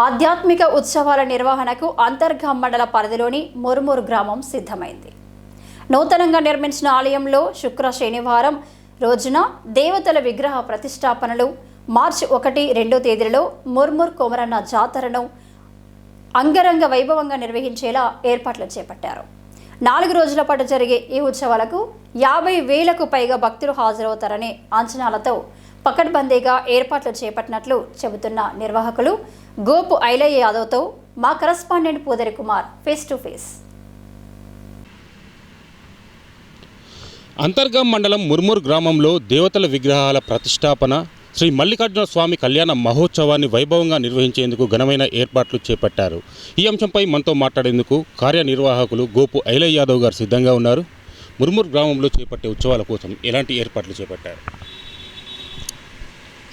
ఆధ్యాత్మిక ఉత్సవాల నిర్వహణకు అంతర్గాం మండల పరిధిలోని మురుమూరు గ్రామం సిద్ధమైంది. నూతనంగా నిర్మించిన ఆలయంలో శనివారం రోజున దేవతల విగ్రహ ప్రతిష్టాపనలు, మార్చి 1-2 తేదీలలో మురుమూరు కొమరన్న జాతరను అంగరంగ వైభవంగా నిర్వహించేలా ఏర్పాట్లు చేపట్టారు. 4 రోజుల పాటు జరిగే ఈ ఉత్సవాలకు 50,000కు పైగా భక్తులు హాజరవుతారనే అంచనాలతో పకడ్బందీగా ఏర్పాట్లు చేపట్టినట్లు చెబుతున్న నిర్వాహకులు గోపు ఐలయ్య యాదవ్తో మా correspondent Pudari Kumar face to face. Antargaon మండలం మురుమూరు గ్రామంలో దేవతల విగ్రహాల ప్రతిష్టాపన, శ్రీ మల్లికార్జున స్వామి కళ్యాణ మహోత్సవాన్ని వైభవంగా నిర్వహించేందుకు ఘనమైన ఏర్పాట్లు చేపట్టారు. ఈ అంశంపై మనతో మాట్లాడేందుకు కార్యనిర్వాహకులు గోపు ఐలయ్య యాదవ్ గారు సిద్ధంగా ఉన్నారు. మురుమూరు గ్రామంలో చేపట్టే ఉత్సవాల కోసం ఎలాంటి ఏర్పాట్లు చేపట్టారు?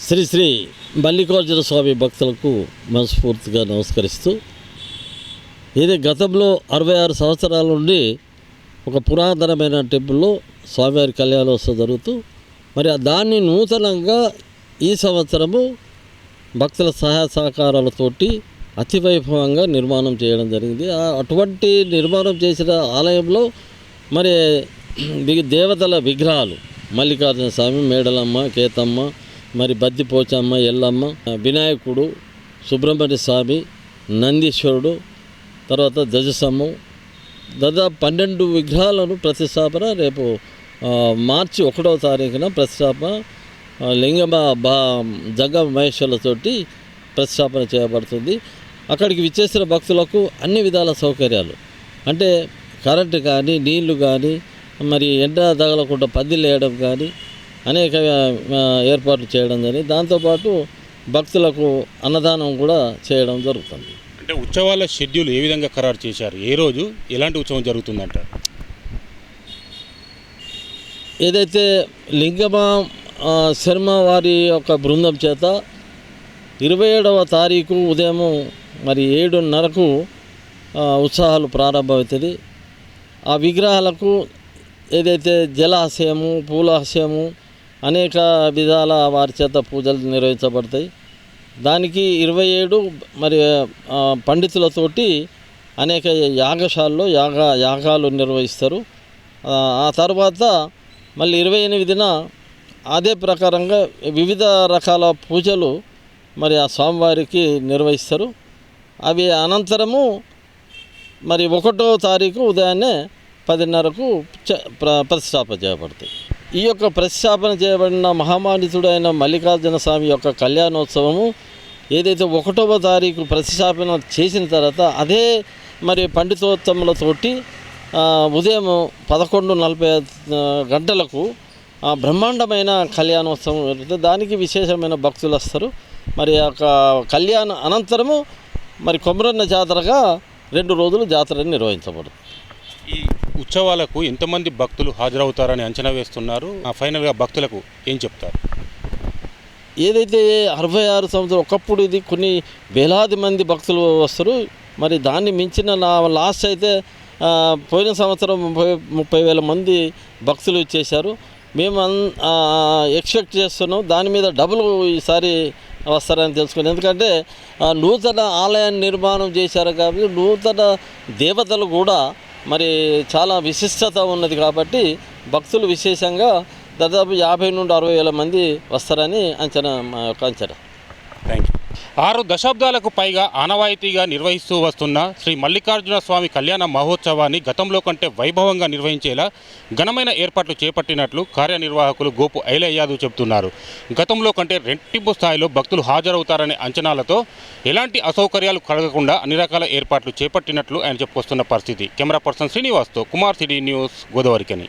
శ్రీ శ్రీ మల్లికార్జున స్వామి భక్తులకు మనస్ఫూర్తిగా నమస్కరిస్తూ, ఇది గతంలో 66 సంవత్సరాల నుండి ఒక పురాతనమైన టెంపుల్లో స్వామివారి కళ్యాణోత్సవం జరుగుతూ, మరి దాన్ని నూతనంగా ఈ సంవత్సరము భక్తుల సహాయ సహకారాలతోటి అతి వైభవంగా నిర్మాణం చేయడం జరిగింది. అటువంటి నిర్మాణం చేసిన ఆలయంలో మరి దేవతల విగ్రహాలు మల్లికార్జున స్వామి, మేడలమ్మ, కేతమ్మ, మరి బద్దిపోచమ్మ, ఎల్లమ్మ, వినాయకుడు, సుబ్రహ్మణ్య స్వామి, నందీశ్వరుడు, తర్వాత ధ్వజస్తంభం, దాదాపు 12 విగ్రహాలను ప్రతిష్టాపన రేపు మార్చి 1వ తారీఖున ప్రతిష్టాపన లింగమ జగ్గ మహేశ్వరులతోటి ప్రతిష్టాపన చేయబడుతుంది. అక్కడికి విచ్చేసిన భక్తులకు అన్ని విధాల సౌకర్యాలు, అంటే కరెంటు కానీ, నీళ్లు కానీ, మరి ఎండ తగలకుండా పందిళ్ళు వేయడం కానీ అనేక ఏర్పాట్లు చేయడం జరిగింది. దాంతోపాటు భక్తులకు అన్నదానం కూడా చేయడం జరుగుతుంది. అంటే ఉత్సవాల షెడ్యూల్ ఏ విధంగా ఖరారు చేశారు? ఏ రోజు ఎలాంటి ఉత్సవం జరుగుతుందంటారు? ఏదైతే లింగమ శర్మ వారి యొక్క బృందం చేత 27వ తారీఖు ఉదయం మరి 7:30కు ఉత్సవాలు ప్రారంభమవుతుంది. ఆ విగ్రహాలకు ఏదైతే జలాశయము, పూలాశయము, అనేక విధాల వారి చేత పూజలు నిర్వహించబడతాయి. దానికి 27 మరి పండితులతోటి అనేక యాగశాలలో యాగాలు నిర్వహిస్తారు. ఆ తర్వాత మళ్ళీ 28న అదే ప్రకారంగా వివిధ రకాల పూజలు మరి ఆ స్వామివారికి నిర్వహిస్తారు. అవి అనంతరము మరి 1వ తారీఖు ఉదయాన్నే 10:30కు ప్రతిష్టాపన చేయబడతాయి. ఈ యొక్క ప్రతిష్టాపన చేయబడిన మహామానితుడైన మల్లికార్జున స్వామి యొక్క కళ్యాణోత్సవము ఏదైతే 1వ తారీఖు ప్రతిష్టాపన చేసిన తర్వాత అదే మరి పండితోత్తములతోటి ఉదయం 11:40 గంటలకు బ్రహ్మాండమైన కళ్యాణోత్సవం జరుగుతుంది. దానికి విశేషమైన భక్తులు వస్తారు. మరి ఆ కళ్యాణ అనంతరము మరి కొమరన్న జాతరగా 2 రోజులు జాతర నిర్వహించబడుతుంది. ఈ ఉత్సవాలకు ఎంతమంది భక్తులు హాజరవుతారని అంచనా వేస్తున్నారు? ఫైనల్గా భక్తులకు ఏం చెప్తారు? ఏదైతే 66 సంవత్సరం ఒకప్పుడు ఇది కొన్ని వేలాది మంది భక్తులు వస్తారు. మరి దాన్ని మించిన లాస్ట్ అయితే పోయిన సంవత్సరం 30,000 మంది భక్తులు ఇచ్చేశారు. మేము ఎక్స్పెక్ట్ చేస్తున్నాం దాని మీద డబుల్ ఈసారి వస్తారని తెలుసుకుని, ఎందుకంటే నూతన ఆలయాన్ని నిర్మాణం చేశారు కాబట్టి నూతన దేవతలు కూడా మరి చాలా విశిష్టత ఉన్నది కాబట్టి భక్తులు విశేషంగా దాదాపు 50 నుండి 60,000 మంది వస్తారని అంచనా, మా యొక్క అంచనా. Thank you. 6 దశాబ్దాలకు పైగా ఆనవాయితీగా నిర్వహిస్తూ వస్తున్న శ్రీ మల్లికార్జున స్వామి కళ్యాణ మహోత్సవాన్ని గతంలో కంటే వైభవంగా నిర్వహించేలా ఘనమైన ఏర్పాట్లు చేపట్టినట్లు కార్యనిర్వాహకులు గోపు ఐలయ్య యాదవ్ చెబుతున్నారు. గతంలో కంటే రెట్టింపు స్థాయిలో భక్తులు హాజరవుతారనే అంచనాలతో ఎలాంటి అసౌకర్యాలు కలగకుండా అన్ని రకాల ఏర్పాట్లు చేపట్టినట్లు ఆయన చెప్పుకొస్తున్న పరిస్థితి. కెమెరా పర్సన్ శ్రీనివాస్తో కుమార్ సిటీ న్యూస్, గోదావరికని.